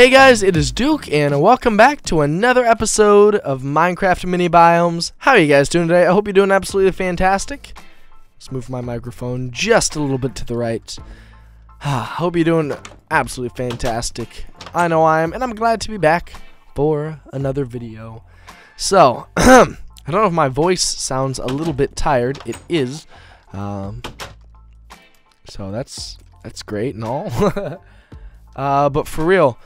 Hey guys, it is Duke, and welcome back to another episode of Minecraft Mini Biomes. How are you guys doing today? I hope you're doing absolutely fantastic. Let's move my microphone just a little bit to the right. Hope you're doing absolutely fantastic. I know I am, and I'm glad to be back for another video. So, I don't know if my voice sounds a little bit tired. It is. So that's great and all. But for real,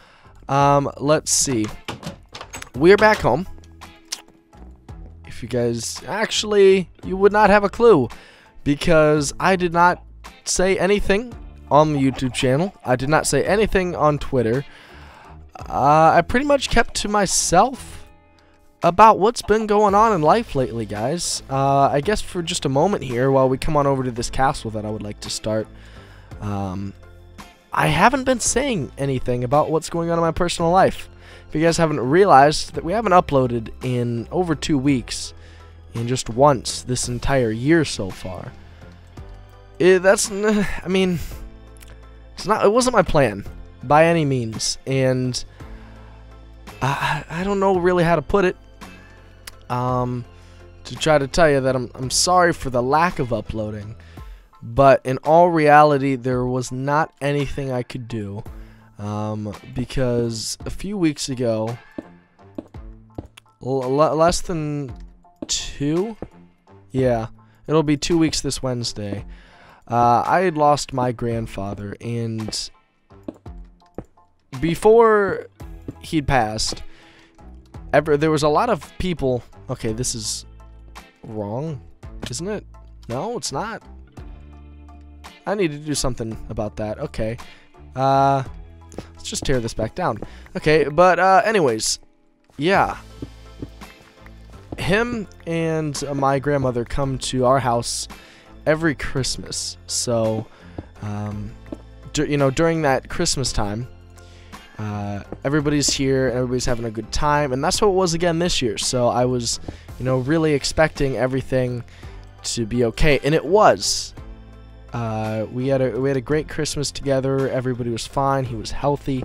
let's see. We're back home. If you guys actually, you would not have a clue because I did not say anything on the YouTube channel. I did not say anything on Twitter. I pretty much kept to myself about what's been going on in life lately, guys. I guess for just a moment here while we come on over to this castle that I would like to start. I haven't been saying anything about what's going on in my personal life. If you guys haven't realized that we haven't uploaded in over 2 weeks, and just once this entire year so far. It wasn't my plan by any means, and I don't know really how to put it. To try to tell you that I'm sorry for the lack of uploading. But in all reality, there was not anything I could do, because a few weeks ago, less than 2, yeah, it'll be 2 weeks this Wednesday, I had lost my grandfather, and before he'd passed, there was a lot of people. Okay, this is wrong, isn't it? No, it's not. I need to do something about that. Okay. Let's just tear this back down. Okay, but anyways, yeah. Him and my grandmother come to our house every Christmas. So, during that Christmas time, everybody's here and everybody's having a good time, and that's what it was again this year. So I was, really expecting everything to be okay, and it was. We had a great Christmas together. Everybody was fine. He was healthy.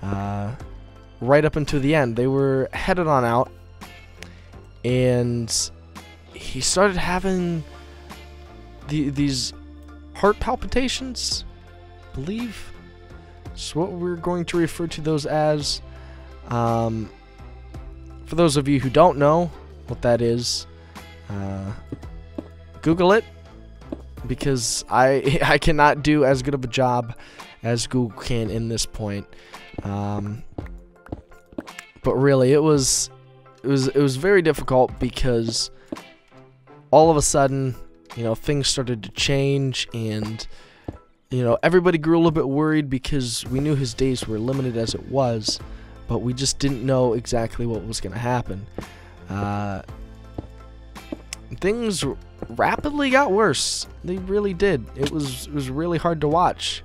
Right up until the end, they were headed on out, and he started having these heart palpitations. I believe that's what we're going to refer to those as. For those of you who don't know what that is, Google it. Because I cannot do as good of a job as Google can in this point, but really it was very difficult because all of a sudden things started to change, and everybody grew a little bit worried because we knew his days were limited as it was, but we just didn't know exactly what was going to happen. Things rapidly got worse. They really did. It was really hard to watch.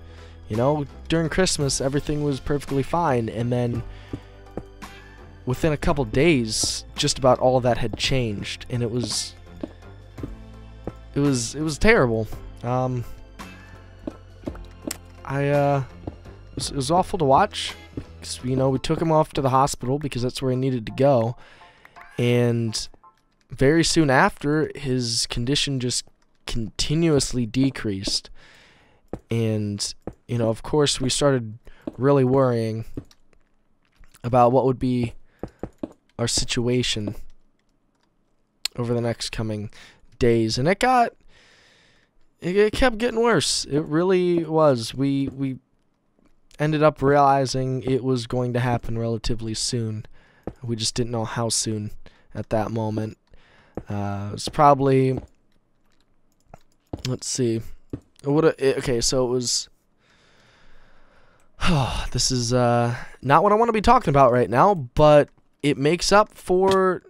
During Christmas everything was perfectly fine, and then within a couple days just about all of that had changed, and it was terrible. It was awful to watch. We took him off to the hospital because that's where he needed to go, and very soon after, his condition just continuously decreased. And, of course, we started really worrying about what would be our situation over the next coming days. And it kept getting worse. It really was. We ended up realizing it was going to happen relatively soon. We just didn't know how soon at that moment. It was probably, let's see, okay, so it was, this is not what I want to be talking about right now, but it makes up for,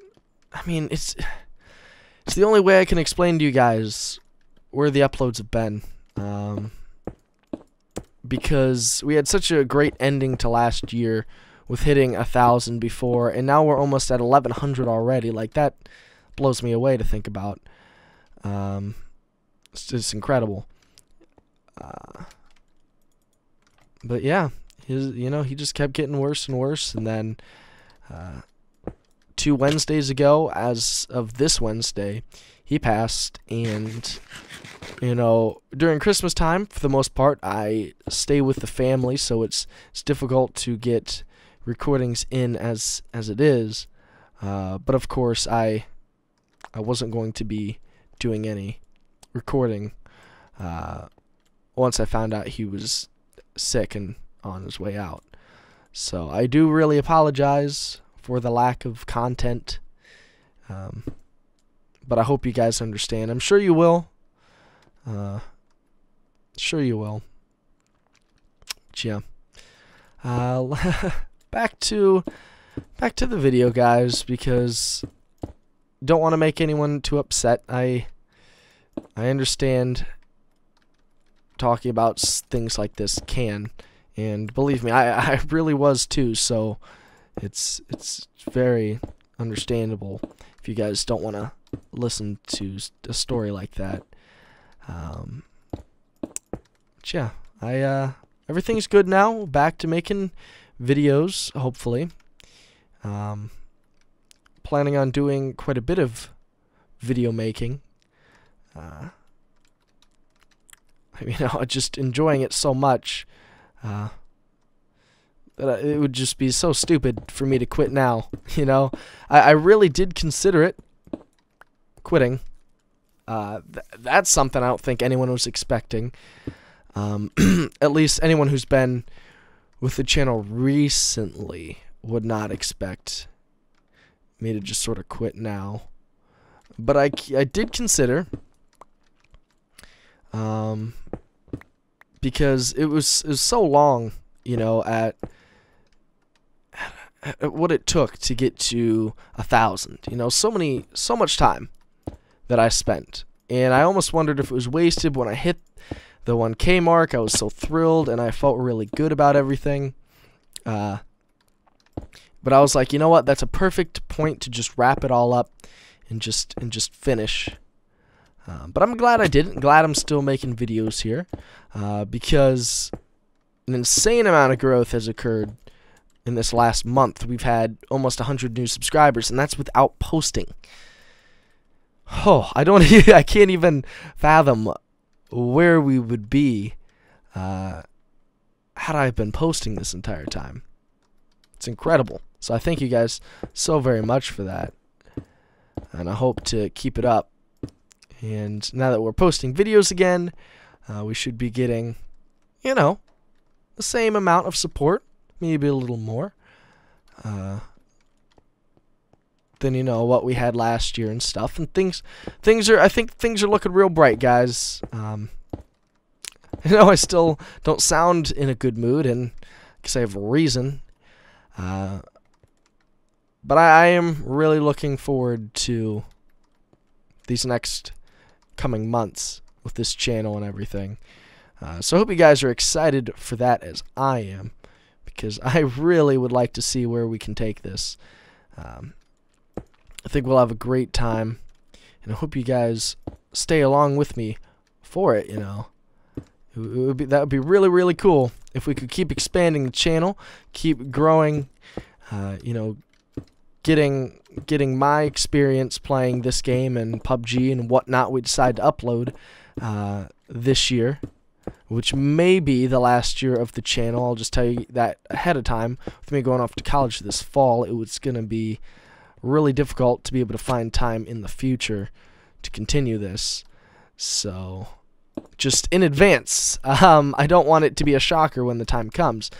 it's the only way I can explain to you guys where the uploads have been, because we had such a great ending to last year with hitting 1,000 before, and now we're almost at 1,100 already. Like, that blows me away to think about. It's just incredible. But yeah, he just kept getting worse and worse, and then 2 Wednesdays ago, as of this Wednesday, he passed. And during Christmas time, for the most part, I stay with the family, so it's difficult to get recordings in as it is. But of course, I wasn't going to be doing any recording once I found out he was sick and on his way out. So I do really apologize for the lack of content, but I hope you guys understand. I'm sure you will. Sure you will. But yeah. Back to the video, guys, because don't want to make anyone too upset. I understand talking about things like this can, and believe me, I really was too, so it's very understandable if you guys don't want to listen to a story like that. But yeah, everything's good now. Back to making videos, hopefully. Planning on doing quite a bit of video making. Just enjoying it so much that it would just be so stupid for me to quit now. I really did consider it, quitting. That's something I don't think anyone was expecting. At least anyone who's been with the channel recently would not expect me to just sort of quit now. But I did consider, because it was so long, at what it took to get to 1,000. So much time that I spent, and I almost wondered if it was wasted. When I hit the 1K mark, I was so thrilled, and I felt really good about everything. But I was like, you know what? That's a perfect point to just wrap it all up and just finish. But I'm glad I didn't. Glad I'm still making videos here, because an insane amount of growth has occurred in this last month. We've had almost 100 new subscribers, and that's without posting. Oh, I can't even fathom where we would be had I been posting this entire time. It's incredible. So I thank you guys so very much for that, and I hope to keep it up. And now that we're posting videos again, we should be getting, the same amount of support, maybe a little more, than what we had last year and stuff. And I think things are looking real bright, guys. I still don't sound in a good mood, and because I have a reason. But I am really looking forward to these next coming months with this channel and everything. So I hope you guys are excited for that as I am, because I really would like to see where we can take this. I think we'll have a great time, and I hope you guys stay along with me for it. That would be really, really cool if we could keep expanding the channel, keep growing, getting my experience playing this game and PUBG and whatnot we decide to upload this year, which may be the last year of the channel. I'll just tell you that ahead of time. With me going off to college this fall, it was going to be really difficult to be able to find time in the future to continue this. So, just in advance, I don't want it to be a shocker when the time comes.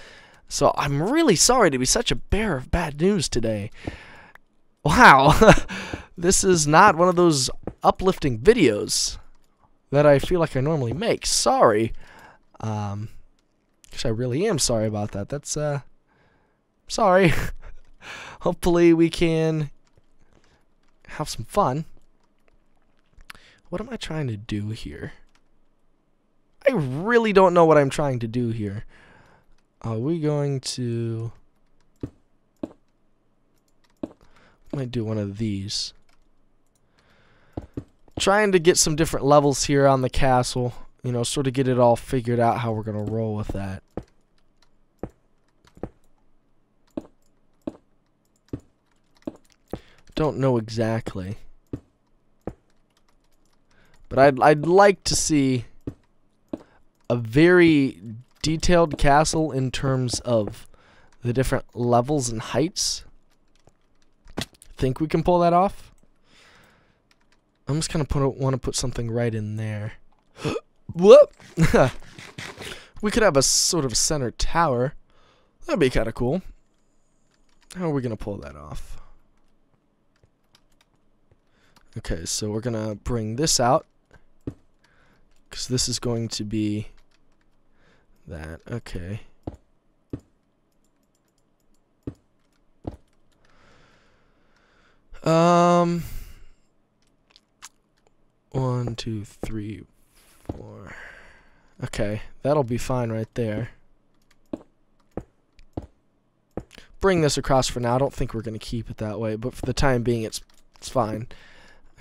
So I'm really sorry to be such a bearer of bad news today. Wow, this is not one of those uplifting videos that I feel like I normally make. Sorry. Because I really am sorry about that. That's, sorry. Hopefully we can have some fun. What am I trying to do here? I really don't know what I'm trying to do here. Are we going to... might do one of these. Trying to get some different levels here on the castle. Sort of get it all figured out how we're going to roll with that. don't know exactly. But I'd like to see a very detailed castle in terms of the different levels and heights. Think we can pull that off? I'm just kind of want to put something right in there. Whoop! We could have a sort of center tower. That'd be kind of cool. How are we going to pull that off? Okay, so we're going to bring this out. Because this is going to be that. Okay. One, two, three, four. Okay, that'll be fine right there. Bring this across for now. I don't think we're going to keep it that way, but for the time being, it's fine.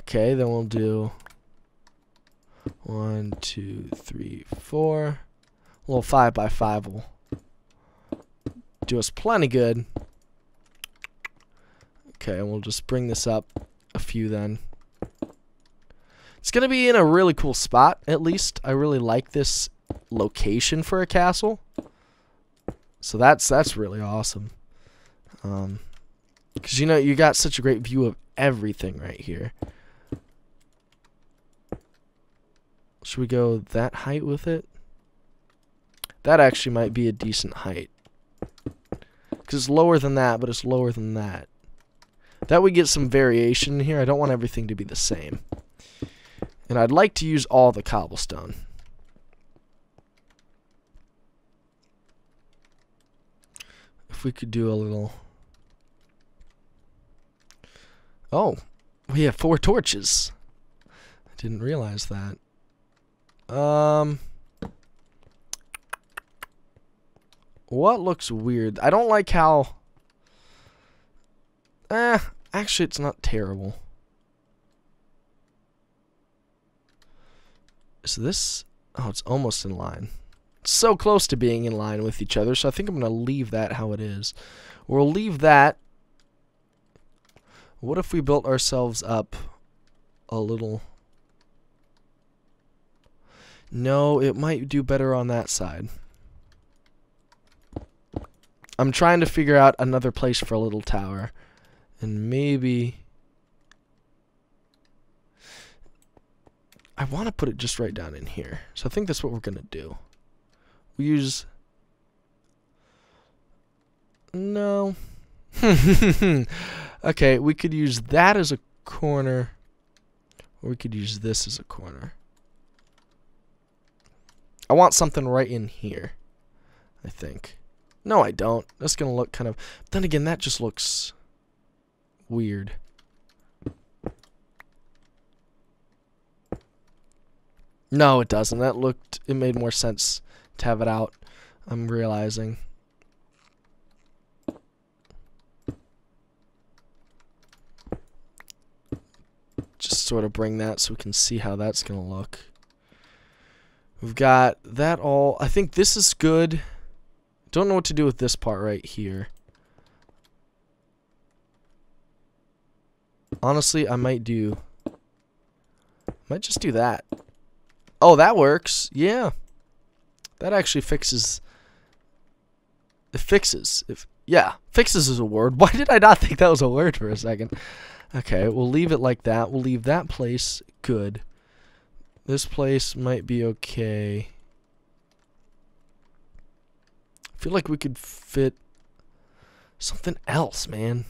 Okay, then we'll do 1, 2, 3, 4. A little 5x5 will do us plenty good. Okay, and we'll just bring this up a few then. It's going to be in a really cool spot, at least. I really like this location for a castle. So that's really awesome. Because, you know, you got such a great view of everything right here. Should we go that height with it? That actually might be a decent height. Because it's lower than that, but it's lower than that. That would get some variation in here. I don't want everything to be the same. And I'd like to use all the cobblestone. If we could do a little... Oh, we have 4 torches. I didn't realize that. What looks weird? I don't like how... actually, it's not terrible. Is this... Oh, it's almost in line. It's so close to being in line with each other, so I think I'm going to leave that how it is. We'll leave that. What if we built ourselves up a little... No, it might do better on that side. I'm trying to figure out another place for a little tower. And maybe... I want to put it just right down in here. So I think that's what we're going to do. We use... No. Okay, we could use that as a corner. Or we could use this as a corner. I want something right in here, I think. No, I don't. That's going to look kind of... Then again, that just looks weird. No, it doesn't. That looked... It made more sense to have it out. I'm realizing. Just sort of bring that so we can see how that's going to look. We've got that all. I think this is good. Don't know what to do with this part right here. Honestly, I might just do that. Oh, that works. Yeah. That actually fixes. It fixes. Yeah, fixes is a word. Why did I not think that was a word for a second? Okay, we'll leave it like that. We'll leave that place good. This place might be okay. I feel like we could fit something else, man.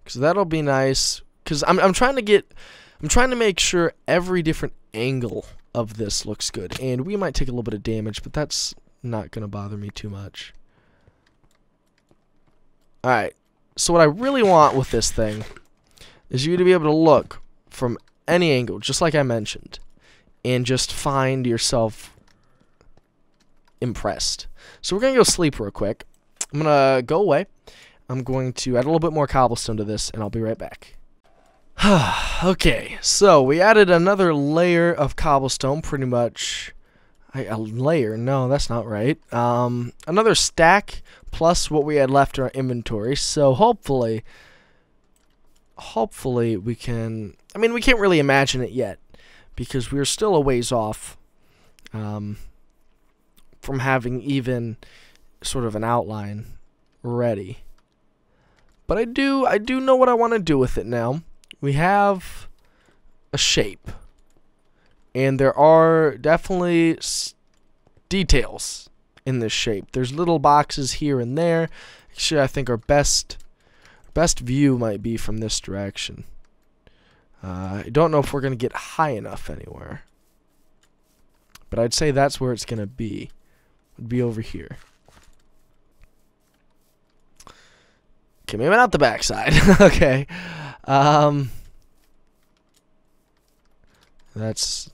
Because that'll be nice. Because I'm trying to make sure every different angle of this looks good. And we might take a little bit of damage, but that's not going to bother me too much. Alright, so what I really want with this thing is you to be able to look from any angle, just like I mentioned, and just find yourself impressed. So we're going to go sleep real quick. I'm going to go away. I'm going to add a little bit more cobblestone to this, and I'll be right back. Okay, so we added another layer of cobblestone, pretty much. A layer? No, that's not right. Another stack plus what we had left in our inventory. So hopefully we can... I mean, we can't really imagine it yet because we're still a ways off from having even sort of an outline ready. But I do know what I want to do with it now. We have a shape. And there are definitely details in this shape. There's little boxes here and there. Actually, I think our best view might be from this direction. I don't know if we're going to get high enough anywhere. But I'd say that's where it's going to be. Would be over here. Okay, maybe not the backside. Okay.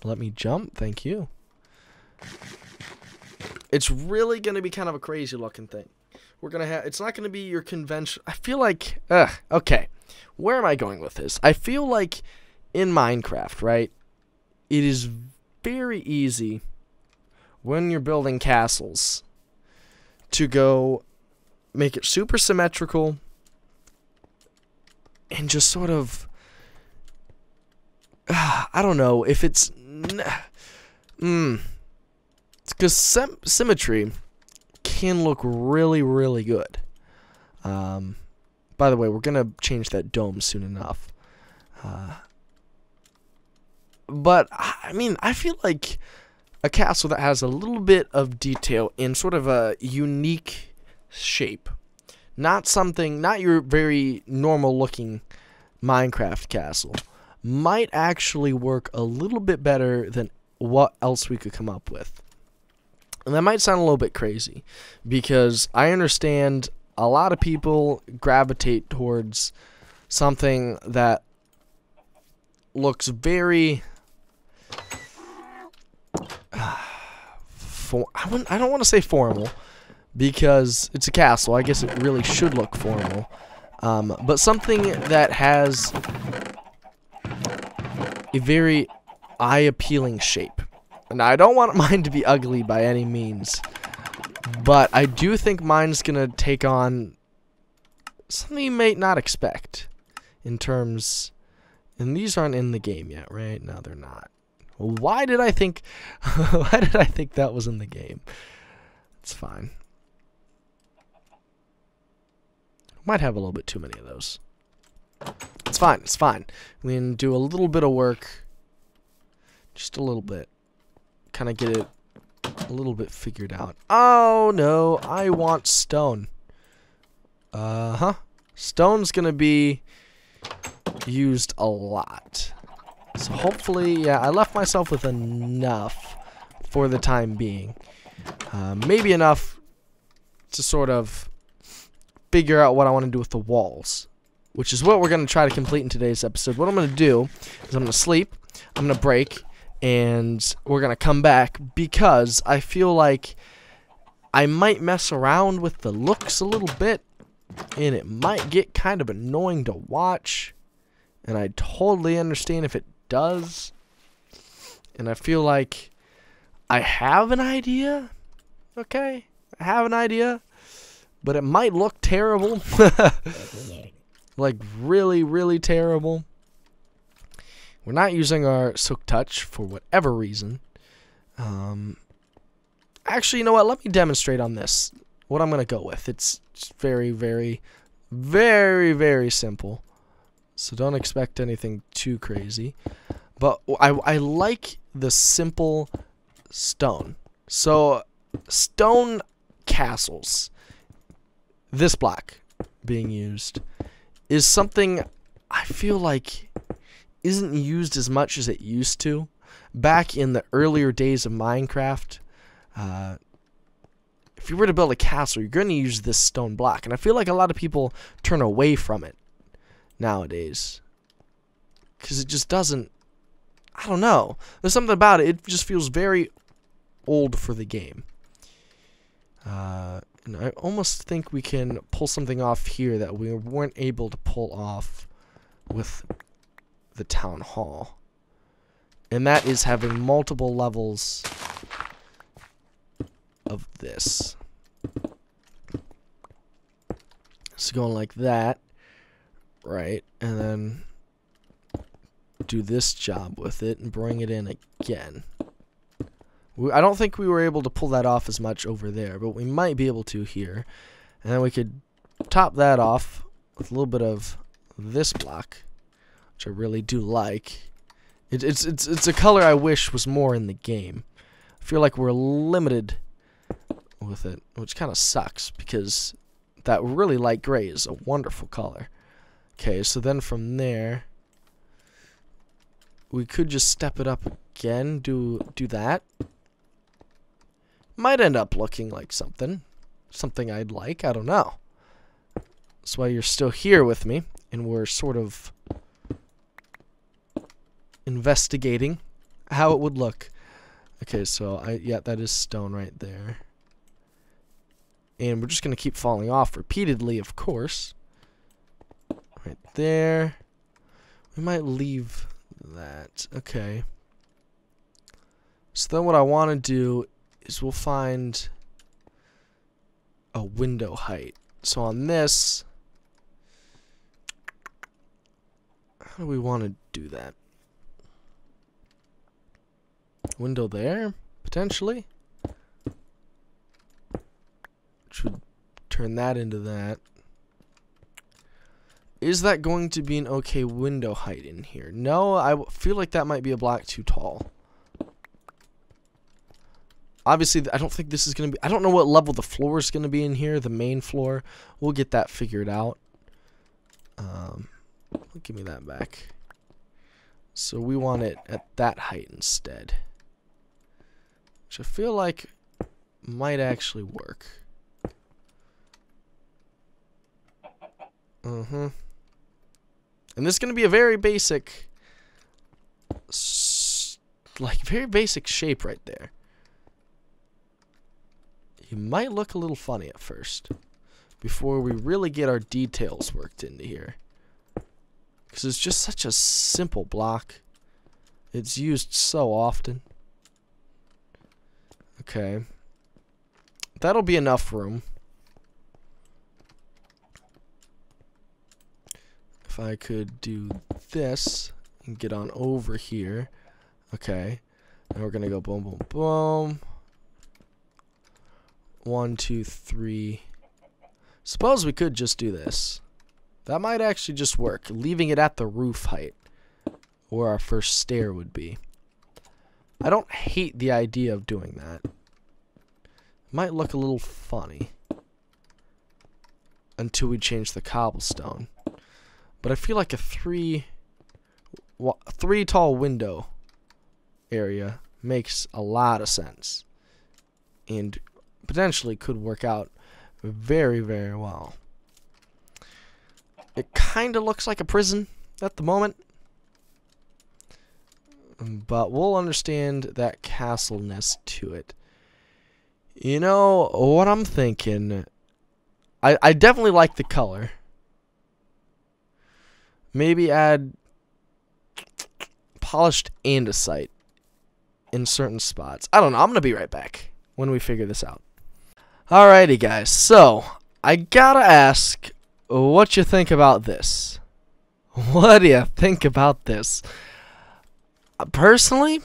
Let me jump. Thank you. It's really going to be kind of a crazy looking thing. We're going to have, it's not going to be your conventional, I feel like, okay. Where am I going with this? I feel like in Minecraft, right? It is very easy when you're building castles to go make it super symmetrical and just sort of, I don't know if it's, because symmetry can look really, really good. By the way, we're gonna change that dome soon enough. But I mean, I feel like a castle that has a little bit of detail in sort of a unique shape, not your very normal looking Minecraft castle, might actually work a little bit better than what else we could come up with. And that might sound a little bit crazy, because I understand a lot of people gravitate towards something that looks very I don't want to say formal, because it's a castle. I guess it really should look formal. But something that has a very eye-appealing shape. Now, I don't want mine to be ugly by any means, but I do think mine's gonna take on something you may not expect in terms, and these aren't in the game yet, right? No, they're not. Well, why did I think that was in the game? It's fine. Might have a little bit too many of those. It's fine, it's fine. We can do a little bit of work. Just a little bit. Kind of get it a little bit figured out. Oh, no. I want stone. Stone's going to be used a lot. So hopefully, yeah, I left myself with enough for the time being. Maybe enough to sort of figure out what I want to do with the walls, which is what we're going to try to complete in today's episode. What I'm going to do is I'm going to sleep, I'm going to break, and we're going to come back because I feel like I might mess around with the looks a little bit, and it might get kind of annoying to watch, and I totally understand if it does. And I feel like I have an idea, okay? I have an idea, but it might look terrible. Like really, really terrible. We're not using our Silk Touch for whatever reason. Actually, you know what? Let me demonstrate on this what I'm going to go with. It's very, very, very, very simple. So don't expect anything too crazy. But I like the simple stone. So stone castles, this block being used, is something I feel like isn't used as much as it used to. Back in the earlier days of Minecraft, if you were to build a castle, you're going to use this stone block. And I feel like a lot of people turn away from it nowadays, because it just doesn't, I don't know. There's something about it. It just feels very old for the game. And I almost think we can pull something off here that we weren't able to pull off with the town hall. And that is having multiple levels of this. So going like that, right, and then do this job with it and bring it in again. I don't think we were able to pull that off as much over there, but we might be able to here. And then we could top that off with a little bit of this block, which I really do like. It's a color I wish was more in the game. I feel like we're limited with it, which kind of sucks because that really light gray is a wonderful color. Okay, so then from there, we could just step it up again, do that. Might end up looking like something I'd like, I don't know. That's why you're still here with me, and we're sort of investigating how it would look. Okay, so yeah, that is stone right there. And we're just going to keep falling off repeatedly, of course. Right there. We might leave that. Okay. So then what I want to do is we'll find a window height. So on this, how do we want to do that? Window there, potentially. Which would turn that into that. Is that going to be an okay window height in here? No, I feel like that might be a block too tall. Obviously, I don't think this is going to be... I don't know what level the floor is going to be in here, the main floor. We'll get that figured out. Give me that back. So we want it at that height instead. Which I feel like might actually work. And this is going to be a very basic... very basic shape right there. It might look a little funny at first, before we really get our details worked into here. Because it's just such a simple block. It's used so often. Okay. That'll be enough room. If I could do this and get on over here. Okay. And we're going to go boom, boom, boom. 1, 2, 3. Suppose we could just do this. That might actually just work, leaving it at the roof height, where our first stair would be. I don't hate the idea of doing that. Might look a little funny until we change the cobblestone. But I feel like a three tall window area makes a lot of sense. And potentially could work out very, very well. It kind of looks like a prison at the moment, but we'll understand that castle-ness to it. You know what I'm thinking? I definitely like the color. Maybe add polished andesite in certain spots. I don't know. I'm gonna be right back when we figure this out. Alrighty, guys. So I gotta ask, what you think about this? What do you think about this? Personally,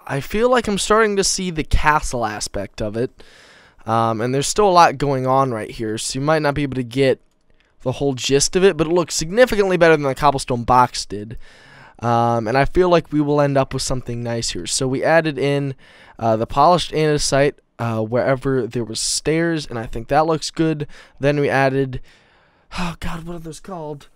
I feel like I'm starting to see the castle aspect of it. And there's still a lot going on right here, so you might not be able to get the whole gist of it, but it looks significantly better than the cobblestone box did. And I feel like we will end up with something nice here. So we added in the polished andesite wherever there was stairs, and I think that looks good. Then we added, oh god, what are those called?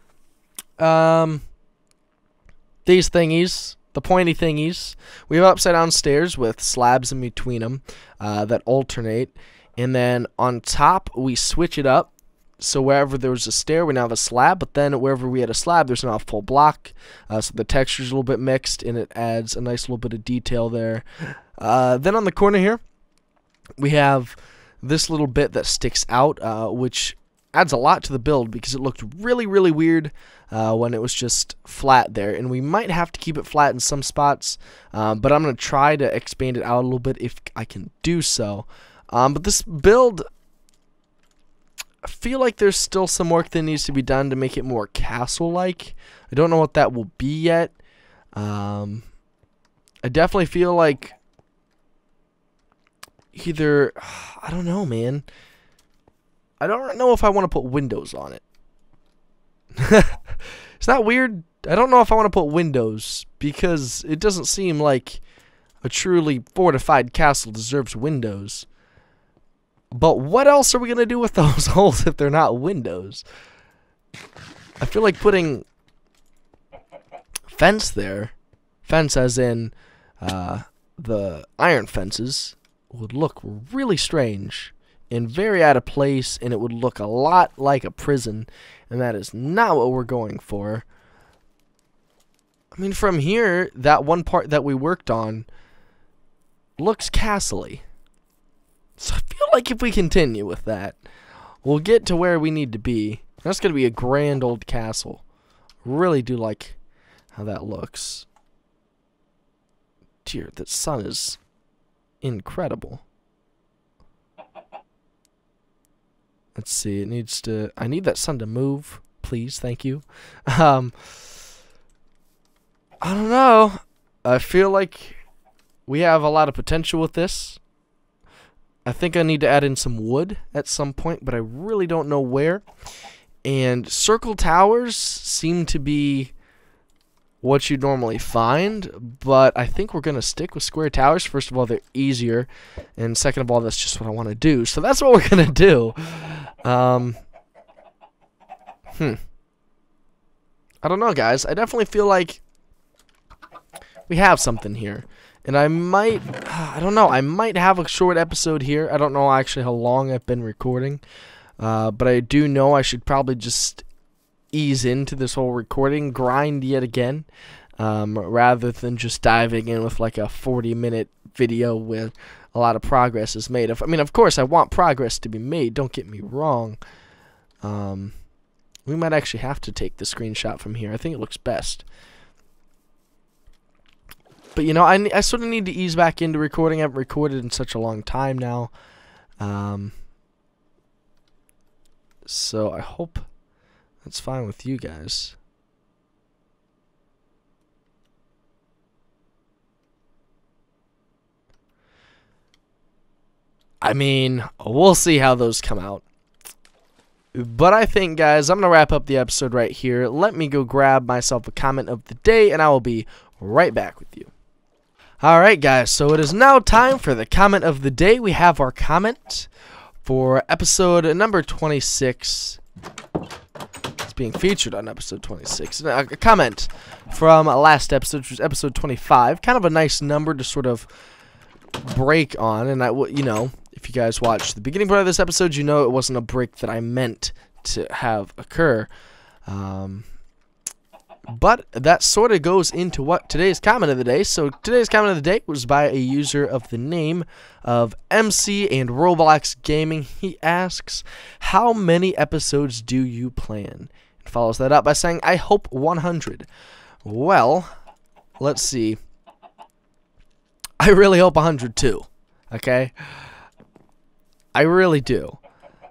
These thingies, the pointy thingies. We have upside down stairs with slabs in between them that alternate. And then on top, we switch it up. So wherever there was a stair, we now have a slab. But then wherever we had a slab, there's now a full block. So the texture's a little bit mixed, and it adds a nice little bit of detail there. Then on the corner here, we have this little bit that sticks out, which adds a lot to the build because it looked really, really weird when it was just flat there. And we might have to keep it flat in some spots, but I'm going to try to expand it out a little bit if I can do so. But this build, I feel like there's still some work that needs to be done to make it more castle-like. I don't know what that will be yet. I definitely feel like either, I don't know, man. I don't know if I want to put windows on it. Is that weird? I don't know if I want to put windows because it doesn't seem like a truly fortified castle deserves windows. But what else are we going to do with those holes if they're not windows? I feel like putting fence there, fence as in the iron fences, would look really strange and very out of place, and it would look a lot like a prison, and that is not what we're going for. I mean, from here, that one part that we worked on looks castle-y. So I feel like if we continue with that, we'll get to where we need to be. That's going to be a grand old castle. Really do like how that looks. Dear, that sun is incredible. Let's see, it needs to, I need that sun to move, please, thank you. I don't know. I feel like we have a lot of potential with this. I think I need to add in some wood at some point, but I really don't know where. And circle towers seem to be what you normally find, but I think we're going to stick with square towers. First of all, they're easier, and second of all, that's just what I want to do. So that's what we're going to do. I don't know, guys. I definitely feel like we have something here. And I might, I don't know, I might have a short episode here. I don't know actually how long I've been recording. But I do know I should probably just ease into this whole recording grind yet again. Rather than just diving in with like a 40-minute video where a lot of progress is made. I mean, of course, I want progress to be made. Don't get me wrong. We might actually have to take the screenshot from here. I think it looks best. But, you know, I sort of need to ease back into recording. I haven't recorded in such a long time now. So I hope that's fine with you guys. I mean, we'll see how those come out. But I think, guys, I'm going to wrap up the episode right here. Let me go grab myself a comment of the day, and I will be right back with you. Alright, guys, so it is now time for the comment of the day. We have our comment for episode number 26. It's being featured on episode 26. A comment from last episode, which was episode 25. Kind of a nice number to sort of break on, and you know, if you guys watched the beginning part of this episode, you know it wasn't a break that I meant to have occur. But that sort of goes into what today's comment of the day. So today's comment of the day was by a user of the name of MC and Roblox Gaming. He asks, how many episodes do you plan? And follows that up by saying, I hope 100. Well, let's see. I really hope 100 too. Okay? I really do.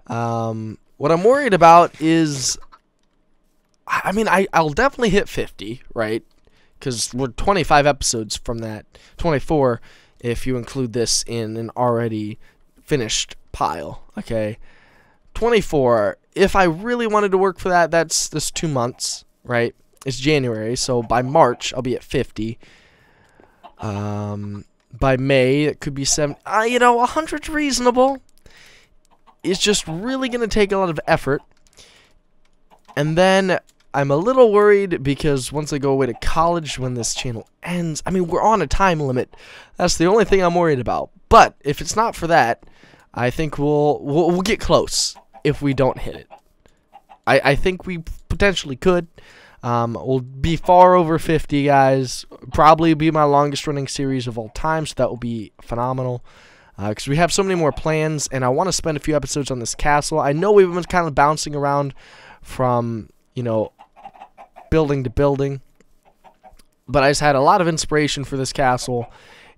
What I'm worried about is, I mean, I'll definitely hit 50, right? Because we're 25 episodes from that. 24 if you include this in an already finished pile, okay? 24, if I really wanted to work for that, that's 2 months, right? It's January, so by March, I'll be at 50. By May, it could be 7. You know, 100's reasonable. It's just really going to take a lot of effort. And then I'm a little worried because once I go away to college when this channel ends, I mean, we're on a time limit. That's the only thing I'm worried about. But if it's not for that, I think we'll get close if we don't hit it. I think we potentially could. We'll be far over 50, guys. Probably be my longest running series of all time, so that will be phenomenal. because we have so many more plans, and I want to spend a few episodes on this castle. I know we've been kind of bouncing around from, you know, building to building, but I just had a lot of inspiration for this castle,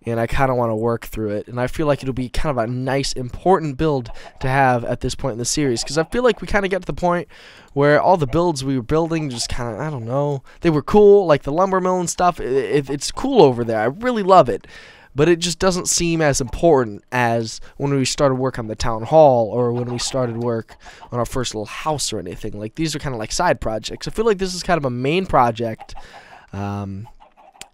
and I kind of want to work through it, and I feel like it'll be kind of a nice, important build to have at this point in the series, because I feel like we kind of get to the point where all the builds we were building just kind of, I don't know, they were cool, like the lumber mill and stuff. It's cool over there. I really love it, but it just doesn't seem as important as when we started work on the town hall, or when we started work on our first little house or anything. Like, these are kind of like side projects. I feel like this is kind of a main project.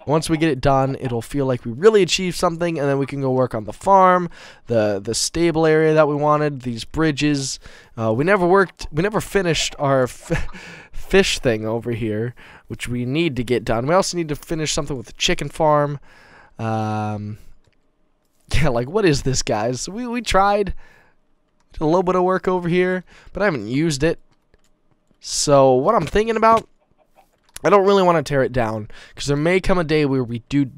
Once we get it done, it'll feel like we really achieved something, and then we can go work on the farm, the stable area that we wanted, these bridges. We never finished our fish thing over here, which we need to get done. We also need to finish something with the chicken farm. Yeah, like, what is this, guys? We tried a little bit of work over here, but I haven't used it. So what I'm thinking about, I don't really want to tear it down, because there may come a day where we do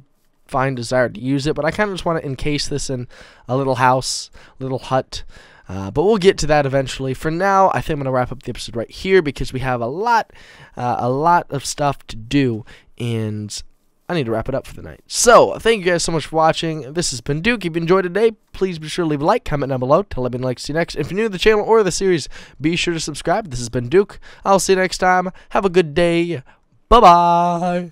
find desire to use it, but I kind of just want to encase this in a little house, little hut. But we'll get to that eventually. For now, I think I'm going to wrap up the episode right here, because we have a lot of stuff to do, and I need to wrap it up for the night. So, thank you guys so much for watching. This has been Duke. If you enjoyed today, please be sure to leave a like, comment down below, tell me like to see you next. If you're new to the channel or the series, be sure to subscribe. This has been Duke. I'll see you next time. Have a good day. Bye-bye.